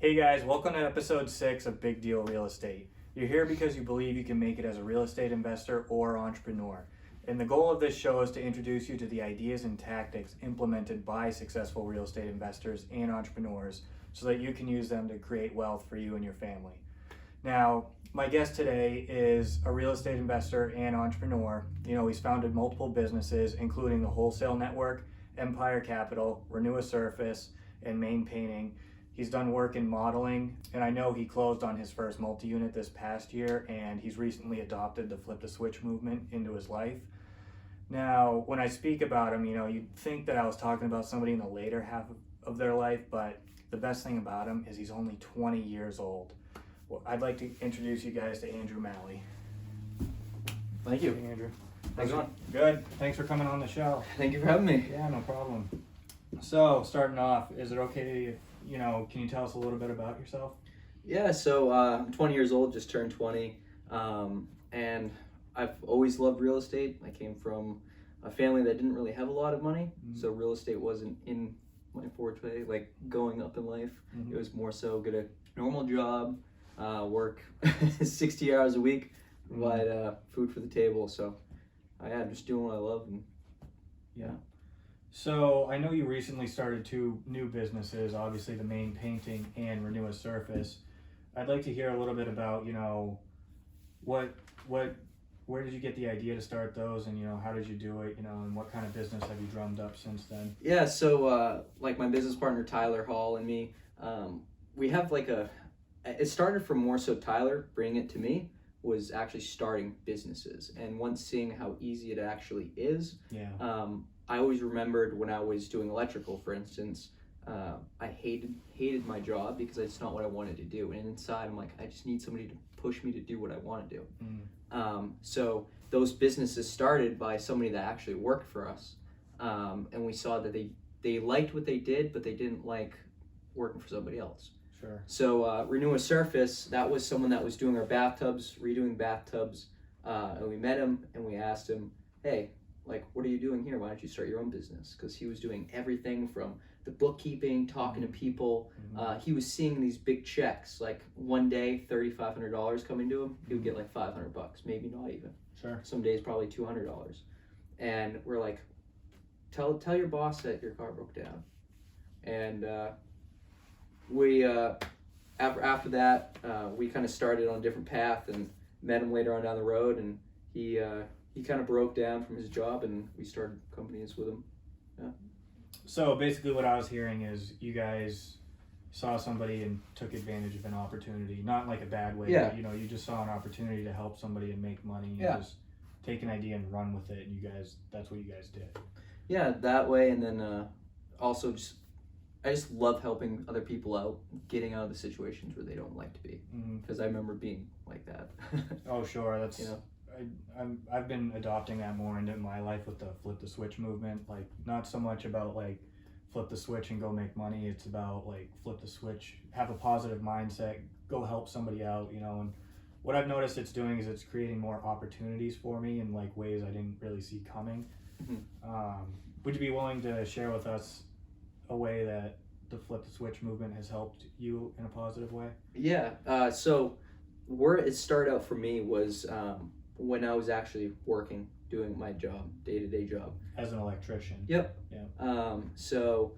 Hey guys, welcome to episode 6 of Big Deal Real Estate. You're here because you believe you can make it as a real estate investor or entrepreneur. And the goal of this show is to introduce you to the ideas and tactics implemented by successful real estate investors and entrepreneurs so that you can use them to create wealth for you and your family. Now, my guest today is a real estate investor and entrepreneur. He's founded multiple businesses, including the Wholesale Network, Empire Capital, Renew a Surface, and Main Painting. He's done work in modeling, and I know he closed on his first multi-unit this past year, and he's recently adopted the flip the switch movement into his life. Now, when I speak about him, you'd think that I was talking about somebody in the later half of their life, but the best thing about him is he's only 20 years old. Well, I'd like to introduce you guys to Andrew Malley. Thank you. Hey, Andrew. How's it going? Good. Thanks for coming on the show. Thank you for having me. Yeah, no problem. So, starting off, is it okay if can you tell us a little bit about yourself? Yeah, so I'm 20 years old, just turned 20, and I've always loved real estate. I came from a family that didn't really have a lot of money, so real estate wasn't in my forte, like going up in life. It was more so get a normal job, work 60 hours a week, provide food for the table. So I'm just doing what I love. And yeah. So I know you recently started 2 new businesses, obviously the Main Painting and Renew a Surface. I'd like to hear a little bit about, where did you get the idea to start those, and how did you do it, and what kind of business have you drummed up since then? Yeah, so like my business partner Tyler Hall and me, we have it started from more so Tyler bringing it to me, was actually starting businesses, and once seeing how easy it actually is. I always remembered when I was doing electrical, for instance, I hated my job because it's not what I wanted to do. And inside, I'm like, I just need somebody to push me to do what I want to do. So those businesses started by somebody that actually worked for us. And we saw that they liked what they did, but they didn't like working for somebody else. Sure. So Renew a Surface, that was someone that was doing our bathtubs, redoing bathtubs. And we met him and we asked him, hey, what are you doing here? Why don't you start your own business? Because he was doing everything from the bookkeeping, talking to people. He was seeing these big checks. Like one day, $3,500 coming to him, he would get like $500, maybe not even. Sure. Some days probably $200. And we're like, tell your boss that your car broke down. And we after that, we kind of started on a different path and met him later on down the road, and he kind of broke down from his job, and we started companies with him. Yeah. So basically what I was hearing is you guys saw somebody and took advantage of an opportunity, not in like a bad way, Yeah. but you just saw an opportunity to help somebody and make money. And just take an idea and run with it, and that's what you guys did. Yeah, that way. And then also I just love helping other people out, getting out of the situations where they don't like to be, because I remember being like that. Oh, sure. That's I've been adopting that more into my life with the flip the switch movement. Like, not so much about like flip the switch and go make money. It's about like flip the switch, have a positive mindset, go help somebody out, and what I've noticed it's doing is it's creating more opportunities for me in like ways I didn't really see coming. Would you be willing to share with us a way that the flip the switch movement has helped you in a positive way? Yeah, so where it started out for me was when I was actually working, doing my job, day-to-day job. As an electrician. Yep. Yeah. So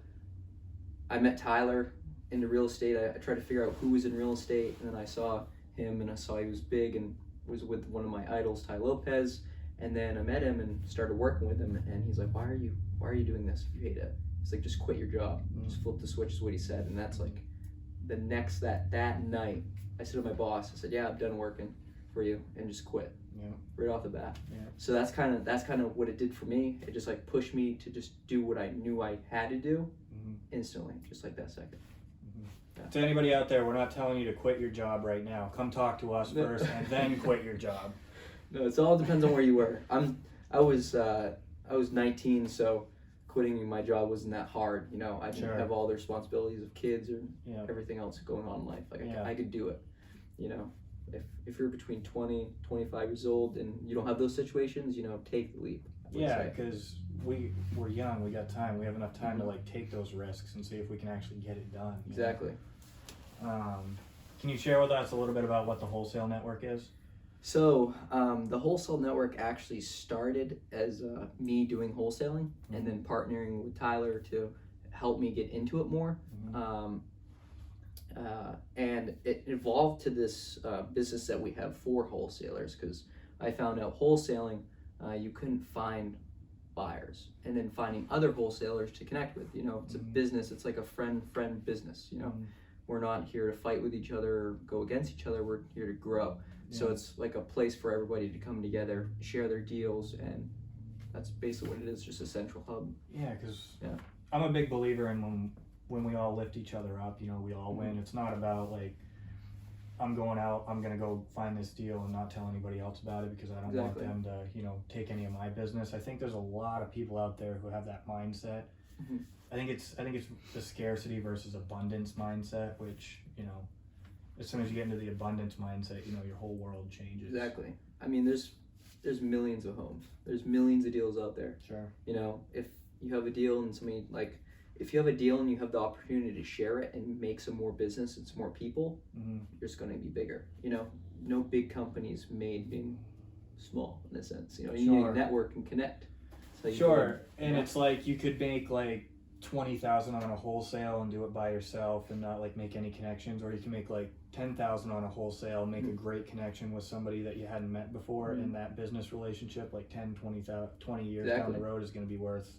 I met Tyler into real estate. I tried to figure out who was in real estate, and then I saw him, and I saw he was big and was with one of my idols, Ty Lopez. And then I met him and started working with him, and he's like, why are you doing this if you hate it? He's like, just quit your job. Just flip the switch is what he said. And that's like that night, I said to my boss, I said, yeah, I'm done working for you, and just quit. Yeah. Right off the bat. Yeah. So that's kind of what it did for me. It just like pushed me to just do what I knew I had to do instantly, just like that second. Yeah. To anybody out there, we're not telling you to quit your job right now. Come talk to us first and then quit your job. No, it all depends on where you were. I was 19, so quitting my job wasn't that hard. I didn't have all the responsibilities of kids or everything else going on in life. I could do it. If you're between 20, 25 years old and you don't have those situations, take the leap. Yeah, because we're young, we got time, we have enough time to like take those risks and see if we can actually get it done. Exactly. Can you share with us a little bit about what the Wholesale Network is? So the Wholesale Network actually started as me doing wholesaling and then partnering with Tyler to help me get into it more. And it evolved to this business that we have for wholesalers, because I found out wholesaling, you couldn't find buyers, and then finding other wholesalers to connect with. It's a business. It's like a friend business. We're not here to fight with each other or go against each other. We're here to grow. So it's like a place for everybody to come together, share their deals, and that's basically what it is, just a central hub. Yeah, because I'm a big believer in when we all lift each other up, we all win. It's not about like, I'm going out, I'm going to go find this deal and not tell anybody else about it because I don't want them to, take any of my business. I think there's a lot of people out there who have that mindset. I think it's the scarcity versus abundance mindset, which, as soon as you get into the abundance mindset, your whole world changes. Exactly. I mean, there's millions of homes. There's millions of deals out there. Sure. If you have a deal and somebody, like, if you have a deal and you have the opportunity to share it and make some more business and some more people, you're just going to be bigger. No big companies made being small in a sense. You need to network and connect. So and it's like you could make like 20,000 on a wholesale and do it by yourself and not like make any connections, or you can make like 10,000 on a wholesale, make a great connection with somebody that you hadn't met before, and that business relationship like 10, 20 years down the road is going to be worth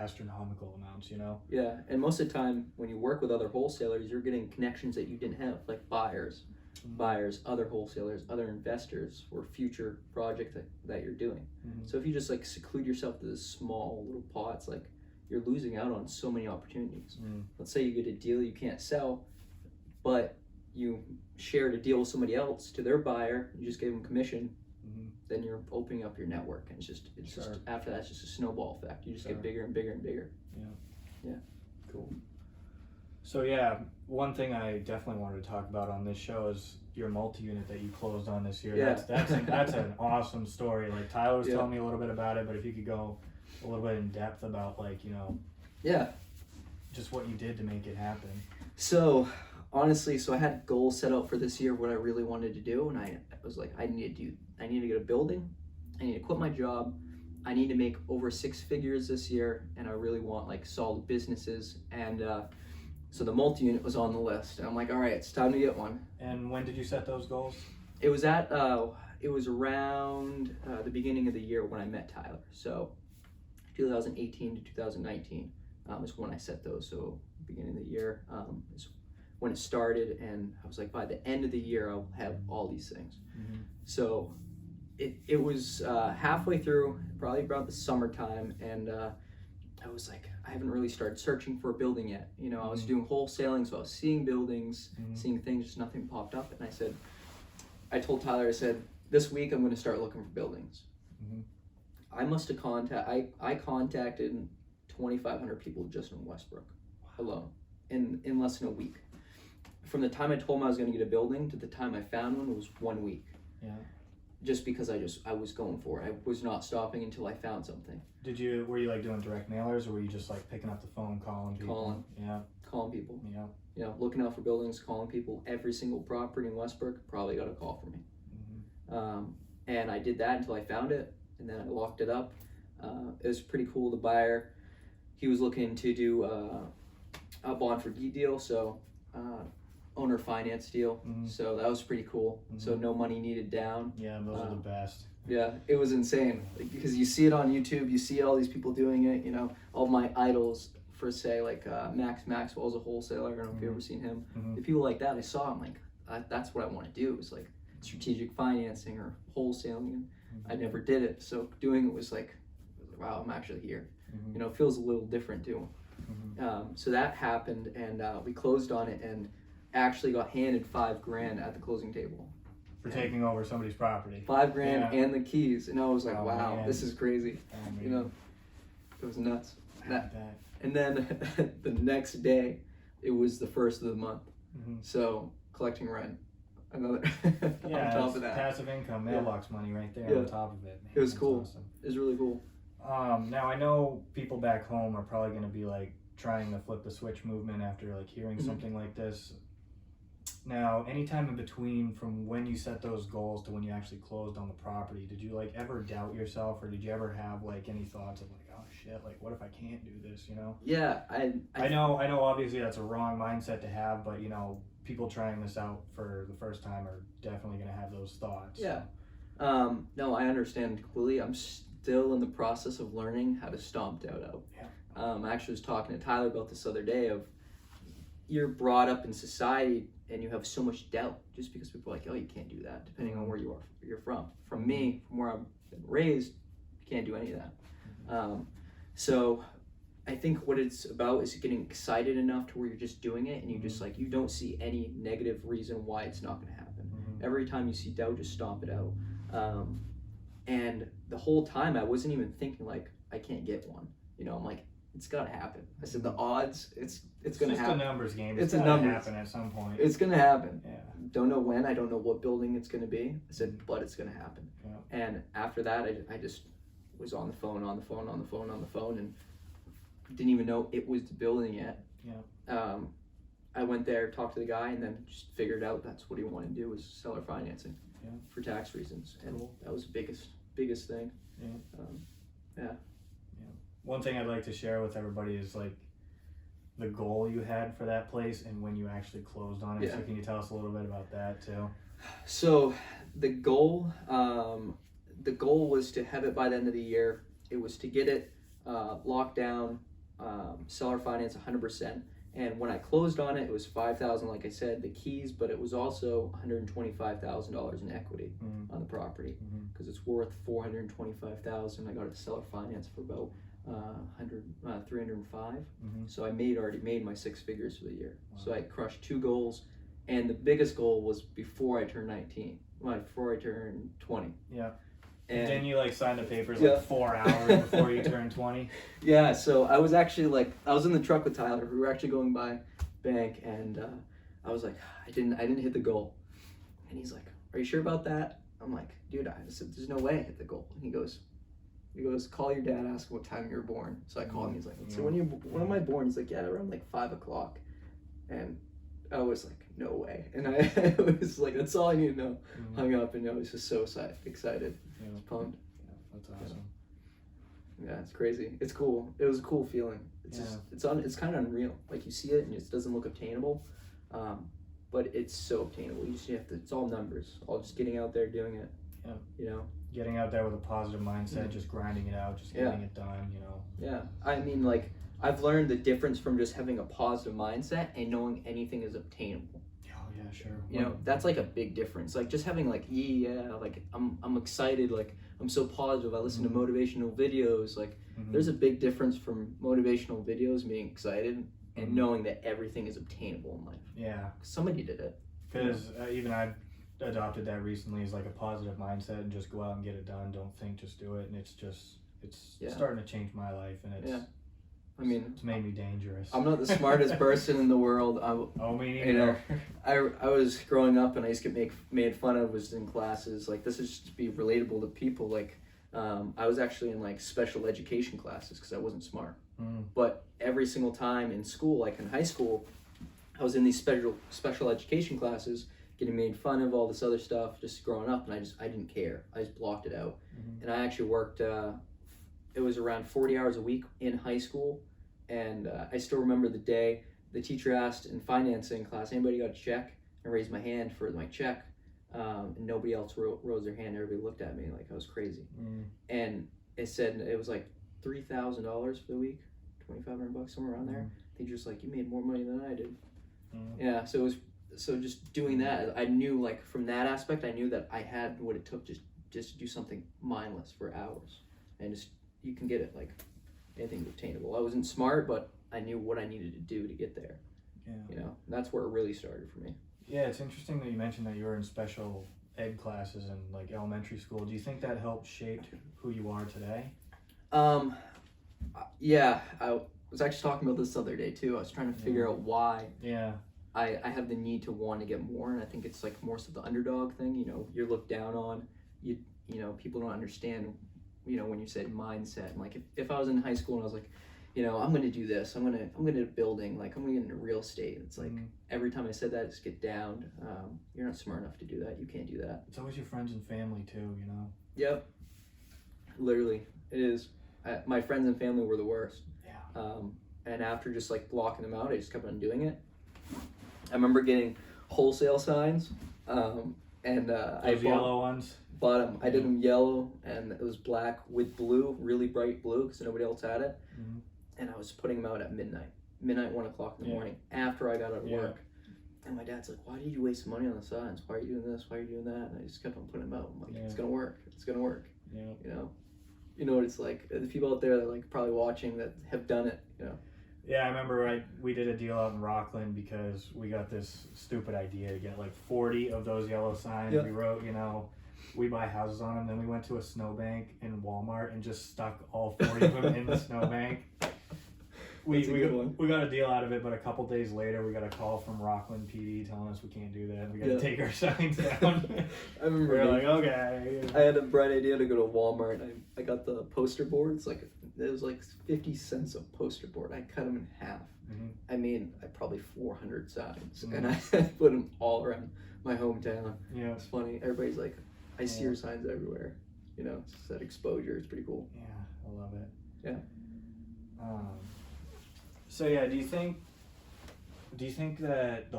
astronomical amounts, Yeah, and most of the time when you work with other wholesalers, you're getting connections that you didn't have, like buyers, other wholesalers, other investors, or future project that you're doing. So if you just like seclude yourself to this small little pots, like, you're losing out on so many opportunities. Let's say you get a deal you can't sell, but you shared a deal with somebody else to their buyer, you just gave them commission, then you're opening up your network, and it's just after that, it's just a snowball effect. You just get bigger and bigger and bigger. Yeah. Cool. So one thing I definitely wanted to talk about on this show is your multi-unit that you closed on this year. That's an awesome story. Like, Tyler was telling me a little bit about it, but if you could go a little bit in depth about like, just what you did to make it happen. So honestly, I had goals set out for this year, what I really wanted to do, and I was like, I need to get a building, I need to quit my job, I need to make over 6 figures this year, and I really want like solid businesses. And so the multi-unit was on the list, and I'm like, all right, it's time to get one. And when did you set those goals? It was around the beginning of the year when I met Tyler. So 2018 to 2019 is when I set those. So beginning of the year is when it started, and I was like, by the end of the year I'll have all these things. So it was halfway through, probably about the summertime, and I was like, I haven't really started searching for a building yet. I was doing wholesaling, so I was seeing buildings, seeing things, just nothing popped up. And I told Tyler, I said, this week I'm going to start looking for buildings. I must have I contacted 2,500 people just in Westbrook alone in less than a week. From the time I told him I was going to get a building to the time I found one was 1 week. Yeah. Just because I was going for it. I was not stopping until I found something. Were you like doing direct mailers, or were you just like picking up the phone, calling people? Calling people. Looking out for buildings, calling people. Every single property in Westbrook probably got a call from me. And I did that until I found it, and then I locked it up. It was pretty cool. The buyer, he was looking to do a bond for deed deal, so owner finance deal. So that was pretty cool. So no money needed down. Yeah, those are the best. Yeah, it was insane, because you see it on YouTube, you see all these people doing it. All my idols, for say, like Max Maxwell's a wholesaler. I don't know if you've ever seen him. The people like that, I saw, I'm like, that's what I want to do. It's like strategic financing or wholesaling, and I never did it. So doing it was like, wow, I'm actually here. It feels a little different too. So that happened, and we closed on it, and actually got handed $5,000 at the closing table for taking over somebody's property. $5,000 and the keys, and I was like, wow, man. this is crazy. It was nuts. And then the next day, it was the first of the month. So collecting rent, another on top of that. Passive income, mailbox money right there on top of it. Man, it was cool. Awesome. It was really cool. Now I know people back home are probably going to be like trying to flip the switch movement after like hearing something like this. Now, anytime in between from when you set those goals to when you actually closed on the property, did you like ever doubt yourself, or did you ever have like any thoughts of like, oh shit, like what if I can't do this, you know? Yeah, I know obviously that's a wrong mindset to have, but you know, people trying this out for the first time are definitely going to have those thoughts. Yeah. No, I understand completely. I'm still in the process of learning how to stomp doubt out. Yeah. I actually was talking to Tyler about this other day of you're brought up in society and you have so much doubt just because people are like, oh, you can't do that, depending on where you're from. From me, from where I've been raised, you can't do any of that. So I think what it's about is getting excited enough to where you're just doing it and you just like, you don't see any negative reason why it's not going to happen. Every time you see doubt, just stomp it out. And the whole time I wasn't even thinking like, I can't get one. You know, I'm like, it's gotta happen. I said the odds, it's gonna happen. It's a numbers game. It's gonna a numbers. happen at some point. It's gonna happen. Yeah. Don't know when. I don't know what building it's gonna be. I said, but it's gonna happen. Yeah. And after that, I just was on the phone, and didn't even know it was the building yet. Yeah. I went there, talked to the guy, and then just figured out that's what he wanted to do was seller financing for tax reasons, and that was the biggest thing. Yeah. One thing I'd like to share with everybody is like the goal you had for that place and when you actually closed on it. Yeah. So can you tell us a little bit about that too? So the goal was to have it by the end of the year. It was to get it locked down, seller finance 100%. And when I closed on it, it was $5,000, like I said, the keys, but it was also $125,000 in equity on the property because it's worth $425,000. I got it seller finance for about 305. So I already made my 6 figures for the year. Wow. So I crushed 2 goals, and the biggest goal was before I turned 19. Well, before I turned 20. Yeah. And then you like signed the papers like 4 hours before you turned 20. Yeah. So I was actually I was in the truck with Tyler. We were actually going by bank, and I was like, I didn't hit the goal, and he's like, are you sure about that? I'm like, dude, I said, there's no way I hit the goal. And he goes, call your dad, ask him what time you were born. So I called him. He's like, so when am I born? He's like, yeah, around like 5 o'clock. And I was like, no way. And I was like, that's all I need to know. Hung up, and I was just so excited. Yeah. I was pumped. Yeah, that's awesome. Yeah, it's crazy. It's cool. It was a cool feeling. It's it's kind of unreal. Like you see it and it doesn't look obtainable, but it's so obtainable. You just have to. It's all numbers. All just getting out there doing it. Yeah. You know. Getting out there with a positive mindset, just grinding it out, just getting it done. You know. Yeah, I mean, like I've learned the difference from just having a positive mindset and knowing anything is obtainable. Oh yeah, sure. You know, that's like a big difference. Like just having like like I'm excited. Like I'm so positive. I listen to motivational videos. Like there's a big difference from motivational videos being excited and knowing that everything is obtainable in life. Yeah. Somebody did it. Because even I've adopted that recently as like a positive mindset and just go out and get it done. Don't think, just do it. And it's starting to change my life, and it's I mean, it's made me dangerous. I'm not the smartest person in the world. Me you know, neither. I was growing up and I used to get made fun of was in classes. Like this is just to be relatable to people. Like I was actually in like special education classes because I wasn't smart. But every single time in school, like in high school, I was in these special education classes, getting made fun of, all this other stuff, just growing up, and I didn't care. I just blocked it out. And I actually worked. It was around 40 hours a week in high school, and I still remember the day the teacher asked in financing class, anybody got a check? I raised my hand for my check, and nobody else rose their hand. Everybody looked at me like I was crazy. And it said it was like $3,000 for the week, $2,500, somewhere around there. Teacher's like, you made more money than I did. Yeah, so just doing that, I knew, like, from that aspect, I knew that I had what it took just to do something mindless for hours, and just you can get it, like anything's obtainable. I wasn't smart, but I knew what I needed to do to get there. You know, and that's where it really started for me. Yeah, it's interesting that you mentioned that you were in special ed classes in like elementary school. Do you think that helped shape who you are today? Yeah, I was actually talking about this the other day too. I was trying to figure out why. Yeah. I have the need to want to get more, and I think it's like more so the underdog thing. You know, you're looked down on. You know, people don't understand. You know, when you said mindset, and like if I was in high school and I was like, you know, I'm gonna do this. I'm gonna building. Like I'm gonna get into real estate. It's like every time I said that, I just get downed. You're not smart enough to do that. You can't do that. It's always your friends and family too, you know. Yep. Literally, it is. My friends and family were the worst. Yeah. And after just like blocking them out, I just kept on doing it. I remember getting wholesale signs, and I Those yellow ones. bought them. I did them yellow, and it was black with blue, really bright blue, because nobody else had it. Mm-hmm. And I was putting them out at midnight, 1 o'clock in the morning, after I got out of work. And my dad's like, "Why did you waste money on the signs? Why are you doing this? Why are you doing that?" And I just kept on putting them out. I'm like, "It's gonna work. It's gonna work." Yeah. You know what it's like. The people out there that like probably watching that have done it. You know. Yeah, I remember we did a deal out in Rockland because we got this stupid idea to get like 40 of those yellow signs. Yep. We wrote, we buy houses on them. Then we went to a snowbank in Walmart and just stuck all 40 of them in the snowbank. We got a deal out of it, but a couple days later we got a call from Rockland PD telling us we can't do that. We got to take our signs down. I remember we were like, okay. I had a bright idea to go to Walmart. And I got the poster boards. It was like 50 cents a poster board. I cut them in half. Mm-hmm. I made probably 400 signs, Mm-hmm. and I put them all around my hometown. Yeah. It's funny. Everybody's like, I see your signs everywhere. It's just that exposure. It's pretty cool. Yeah, I love it. Yeah. So yeah, do you think that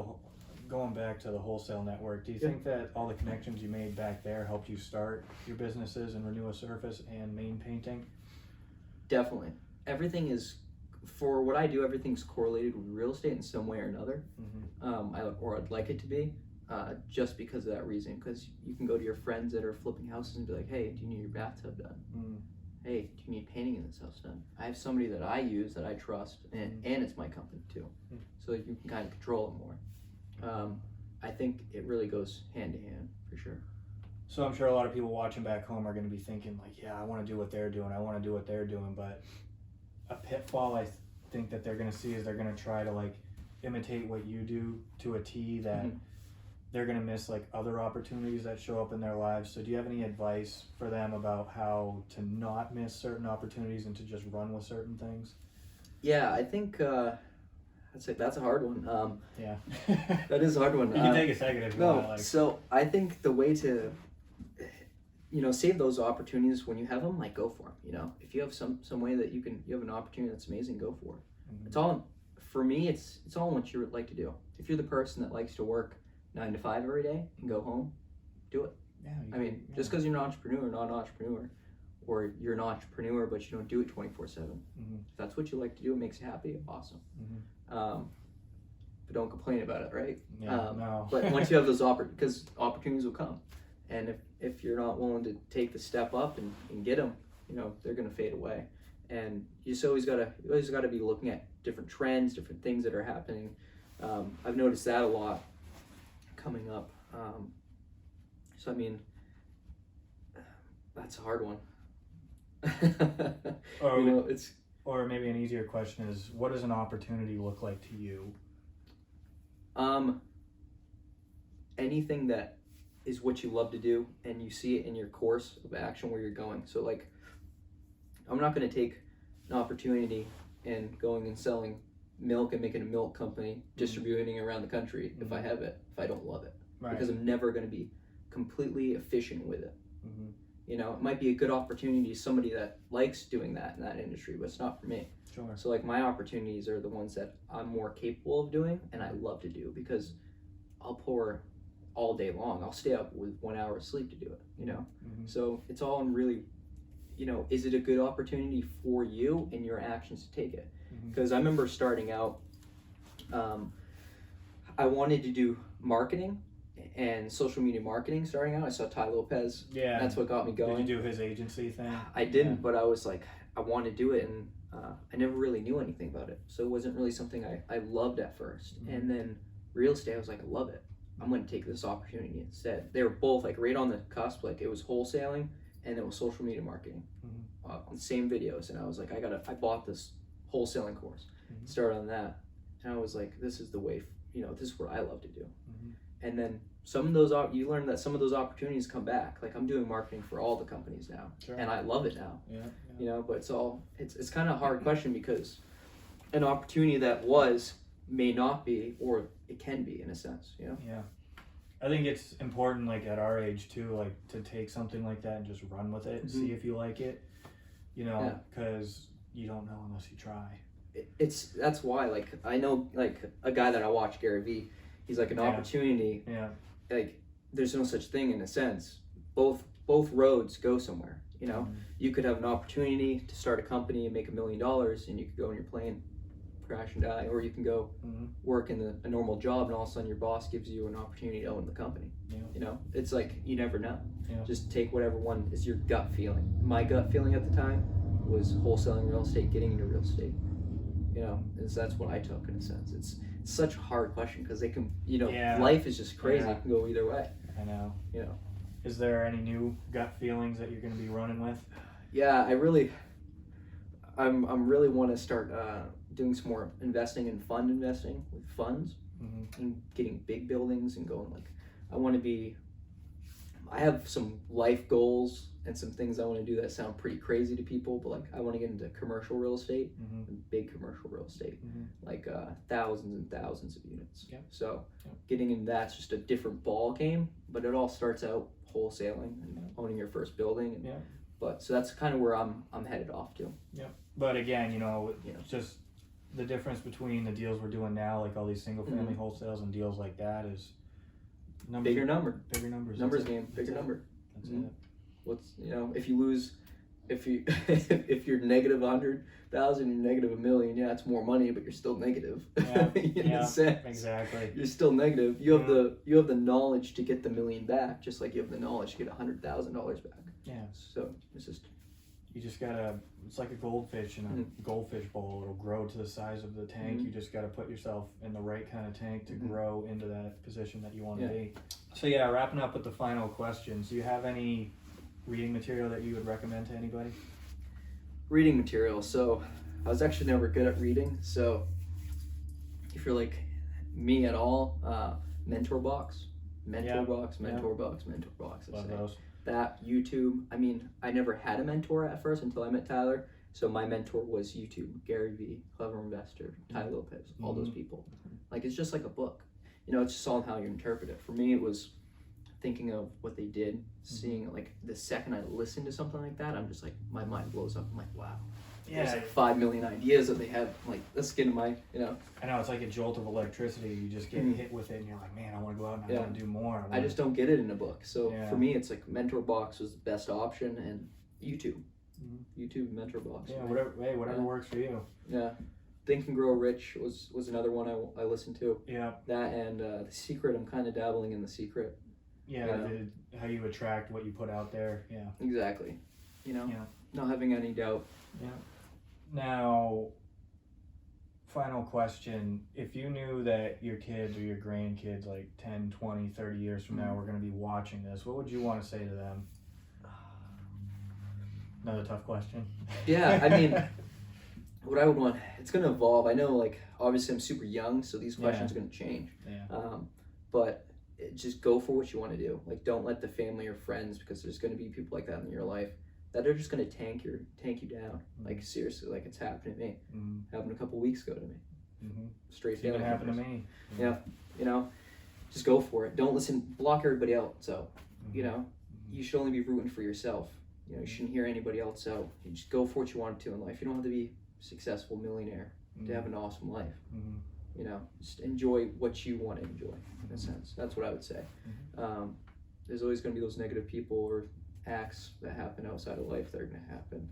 going back to the Wholesale Network, do you think that all the connections you made back there helped you start your businesses and Renew a Surface and Main Painting? Definitely. Everything is, for what I do, everything's correlated with real estate in some way or another. Mm-hmm. I'd like it to be, just because of that reason. Because you can go to your friends that are flipping houses and be like, "Hey, do you need your bathtub done? Mm-hmm. Hey, do you need painting in this house done?" I have somebody that I use that I trust, and it's my company too, so you can kind of control it more. I think it really goes hand to hand for sure. So I'm sure a lot of people watching back home are going to be thinking like, yeah, I want to do what they're doing. I want to do what they're doing. But a pitfall I think that they're going to see is they're going to try to like imitate what you do to a T, that they're going to miss like other opportunities that show up in their lives. So do you have any advice for them about how to not miss certain opportunities and to just run with certain things? Yeah, I think that's a hard one. Yeah. That is a hard one. You can take a second if you want. So I think the way to save those opportunities when you have them, like go for them. If you have some way that you have an opportunity that's amazing, go for it. Mm-hmm. It's all, for me, it's all what you like to do. If you're the person that likes to work 9 to 5 every day and go home, do it. Yeah. Just because you're an entrepreneur, not an entrepreneur, or you're an entrepreneur but you don't do it 24/7. Mm-hmm. If that's what you like to do, it makes you happy, awesome. Mm-hmm. But don't complain about it, right? Yeah, no. But once you have those because opportunities will come, and if you're not willing to take the step up and get them, they're gonna fade away. And you just always gotta be looking at different trends, different things that are happening. I've noticed that a lot coming up. So I mean, that's a hard one. Or maybe an easier question is, what does an opportunity look like to you? Anything that is what you love to do and you see it in your course of action where you're going. So like, I'm not going to take an opportunity and going and selling milk and making a milk company, distributing it around the country if I have it, if I don't love it. Right. Because I'm never going to be completely efficient with it. Mm-hmm. It might be a good opportunity to somebody that likes doing that in that industry, but it's not for me. Sure. So like my opportunities are the ones that I'm more capable of doing and I love to do, because I'll pour all day long. I'll stay up with 1 hour of sleep to do it, Mm-hmm. So it's all in really, is it a good opportunity for you and your actions to take it? Because I remember starting out, I wanted to do marketing and social media marketing starting out. I saw Ty Lopez. Yeah. That's what got me going. Did you do his agency thing? I didn't, but I was like, I want to do it, and I never really knew anything about it. So it wasn't really something I loved at first. Mm-hmm. And then real estate, I was like, I love it. I'm going to take this opportunity instead. They were both like right on the cusp. Like it was wholesaling and it was social media marketing on the same videos. And I was like, I bought this wholesaling course, started on that. And I was like, this is the way, this is what I love to do. and then you learn that some of those opportunities come back. Like I'm doing marketing for all the companies now, Sure. and I love it now. Yeah. You know, but it's kind of a hard question because an opportunity that may not be, or it can be in a sense. You know. Yeah. I think it's important, like at our age too, like to take something like that and just run with it and see if you like it. You know, because you don't know unless you try. That's why, like, I know, like, a guy that I watch, Gary Vee, he's like an opportunity. Yeah. Like, there's no such thing in a sense. Both roads go somewhere. You know, you could have an opportunity to start a company and make $1 million, and you could go on your plane, crash and die, or you can go work in a normal job, and all of a sudden your boss gives you an opportunity to own the company. Yeah. You know, it's like you never know. Yeah. Just take whatever one is your gut feeling. My gut feeling at the time was wholesaling real estate, getting into real estate. You know, that's what I took in a sense. It's such a hard question because they can, you know, life is just crazy. Yeah. It can go either way. I know. You know. Is there any new gut feelings that you're going to be running with? Yeah, I'm really want to start doing some more investing in fund investing with funds and getting big buildings and going like, I have some life goals and some things I want to do that sound pretty crazy to people, but like I want to get into commercial real estate, big commercial real estate, like thousands and thousands of units. Yep. So getting into that's just a different ball game, but it all starts out wholesaling and owning your first building. And, but so that's kind of where I'm headed off to. Yeah. But again, you know, just the difference between the deals we're doing now, like all these single family wholesales and deals like that is bigger numbers. Numbers game, bigger number. That's it. What's, you know, if you're negative 100,000, you're negative $1 million. Yeah, it's more money, but you're still negative. Yeah, in a sense. Exactly. You're still negative. You have the knowledge to get the $1 million back, just like you have the knowledge to get $100,000 back. Yeah. So it's just. You just gotta. It's like a goldfish in a goldfish bowl. It'll grow to the size of the tank. You just gotta put yourself in the right kind of tank to grow into that position that you want to be. So wrapping up with the final questions. Do you have any reading material that you would recommend to anybody? Reading material. So I was actually never good at reading. So if you're like me at all, Mentor Box. Love those. That YouTube. I mean, I never had a mentor at first until I met Tyler. So my mentor was YouTube, Gary Vee, Clever Investor, Ty Lopez, all those people. Like it's just like a book. You know, it's just all how you interpret it. For me, it was thinking of what they did, seeing it, like the second I listen to something like that, I'm just like, my mind blows up. I'm like, wow. There's like 5 million ideas that they have. I'm like, let's get in my, you know. I know, it's like a jolt of electricity. You just get hit with it and you're like, man, I want to go out and I want to do more. I just don't get it in a book. So for me, it's like Mentor Box was the best option, and YouTube. YouTube, Mentor Box. Yeah, whatever works for you. Yeah. Think and Grow Rich was another one I listened to. Yeah. That and The Secret. I'm kind of dabbling in The Secret. Yeah, how you attract what you put out there. Yeah. Exactly. You know, not having any doubt. Yeah. Now, final question. If you knew that your kids or your grandkids, like 10, 20, 30 years from now, were going to be watching this, what would you want to say to them? Another tough question. Yeah, I mean, what I would want, it's going to evolve. I know, like, obviously I'm super young, so these questions are going to change. Yeah. But just go for what you want to do. Like, don't let the family or friends, because there's going to be people like that in your life that are just going to tank you down. Like, seriously, like it's happened to me. Happened a couple weeks ago to me. Straight down. Even happened to me. Yeah. You know, just go for it. Don't block everybody else out. You know, you should only be rooting for yourself. You know, you shouldn't hear anybody else out. You just go for what you want to in life. You don't have to be a successful millionaire to have an awesome life. You know, just enjoy what you want to enjoy, in a sense. That's what I would say. There's always going to be those negative people or acts that happen outside of life that are going to happen.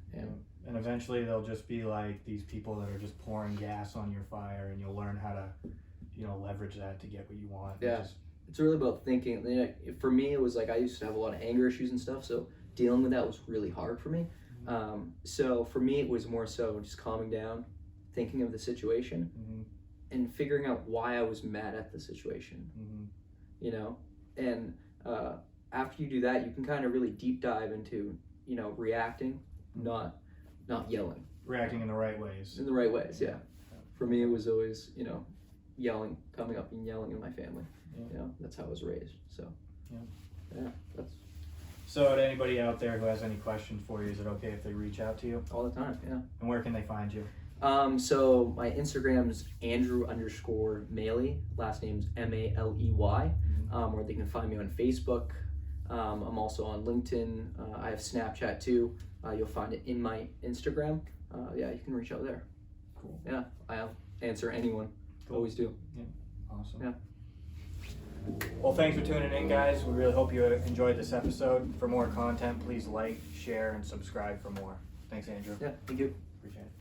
And eventually they'll just be like these people that are just pouring gas on your fire, and you'll learn how to, you know, leverage that to get what you want. Yeah. It's really about thinking. For me, it was like I used to have a lot of anger issues and stuff, so dealing with that was really hard for me. So for me, it was more so just calming down, thinking of the situation, and figuring out why I was mad at the situation. You know, and after you do that, you can kind of really deep dive into, you know, reacting, not yelling. Reacting in the right ways. In the right ways, yeah. For me, it was always, you know, yelling, coming up and yelling in my family. You know, that's how I was raised. So yeah, that's So to anybody out there who has any questions for you, is it okay if they reach out to you? all the time. Yeah. And where can they find you? So my Instagram's Andrew_Maley. Last name's Maley. Or they can find me on Facebook. I'm also on LinkedIn. I have Snapchat too. You'll find it in my Instagram. Yeah, you can reach out there. Cool. Yeah, I'll answer anyone. Cool. Always do. Awesome. Yeah. Well, thanks for tuning in, guys. We really hope you enjoyed this episode. For more content, please like, share, and subscribe for more. Thanks, Andrew. Yeah, thank you. Appreciate it.